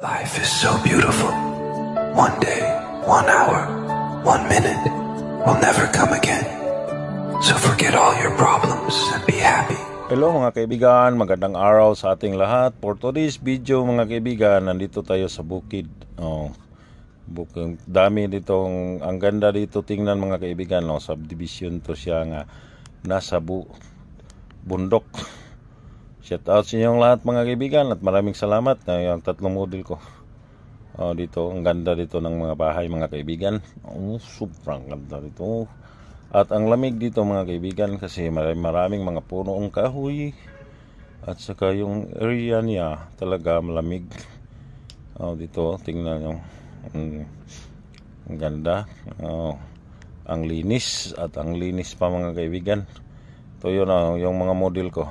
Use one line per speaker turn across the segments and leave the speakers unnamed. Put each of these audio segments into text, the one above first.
Life is so beautiful. One day, 1 hour, 1 minute will never come again. So forget all your problems and be happy.
Hello mga kaibigan, magandang araw sa ating lahat. For today's video mga kaibigan, nandito tayo sa bukid. Bukid, dami dito, ang ganda dito tingnan mga kaibigan. Subdivision to siya nga nasa bundok. Shout out sa inyong lahat mga kaibigan at maraming salamat na yung tatlong model ko. Dito, ang ganda dito ng mga bahay mga kaibigan. Sobrang ganda dito. At ang lamig dito mga kaibigan kasi maraming mga punong kahoy. At saka yung area niya talaga malamig. Dito, tingnan nyo. Ang ganda. Ang linis at ang linis pa mga kaibigan. Ito yun yung mga model ko.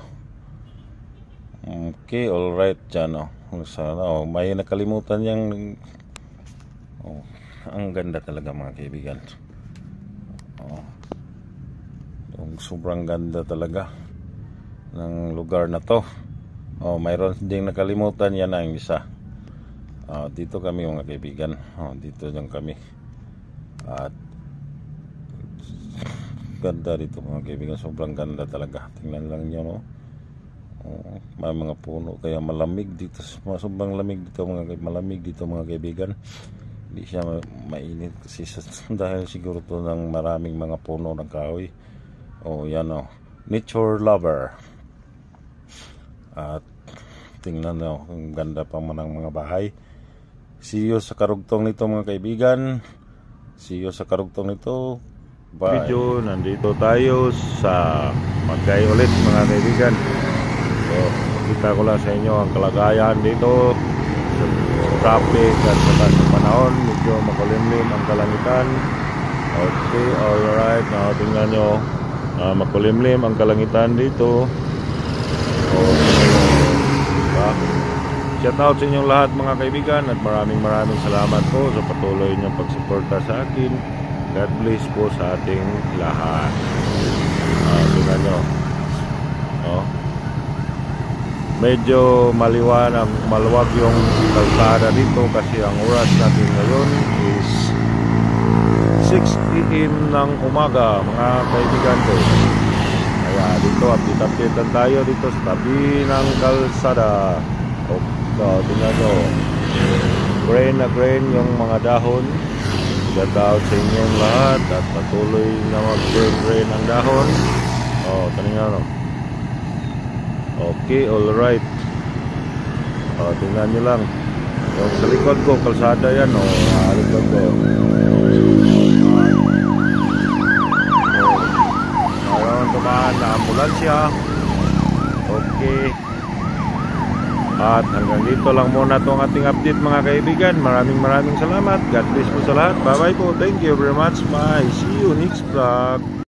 Okay, alright dyan. Sana, may nakalimutan yung ang ganda talaga mga kaibigan. Sobrang ganda talaga ng lugar na to. Mayroon ding nakalimutan yan ang isa. Dito kami mga kaibigan. Dito lang kami. At ganda dito mga kaibigan. Sobrang ganda talaga. Tingnan lang nyo, no? May mga puno kaya malamig dito. Sobrang lamig dito malamig dito mga kaibigan. Hindi siya mainit kasi dahil siguro to ng maraming mga puno ng kahoy. Yan nature lover. At tingnan nyo, ang ganda pa man ng mga bahay. See you sa karugtong nito mga kaibigan. See you sa karugtong nito. Bye. Video, nandito tayo sa Magay ulit mga kaibigan. Kita ko lang sa inyo ang kalagayan dito sa traffic at saka sa panahon. Medyo makulimlim ang kalangitan. Okay, alright. Tingnan nyo, makulimlim ang kalangitan dito. Diba? Shout out sa inyong lahat mga kaibigan at maraming salamat po sa patuloy niyong pagsuporta sa akin. God bless po sa ating lahat. Tingnan nyo. Medyo maluwag yung kalsada dito kasi ang oras natin ngayon is 6 AM ng umaga mga kaibigan ko. Kaya dito update tayo dito sa tabi ng kalsada. Tingnan nyo, green na green yung mga dahon. Shout out sa inyong lahat at patuloy na mag-green ang dahon. Tingnan nyo. Okay, alright. Tingnan nyo lang. Yung sa likod ko, kalsada yan. Likod ko. Mayroon tumaan na ambulansya. Okay. At hanggang dito lang muna itong ating update mga kaibigan. Maraming salamat. God bless po sa lahat. Bye bye po. Thank you very much. Bye. See you next vlog.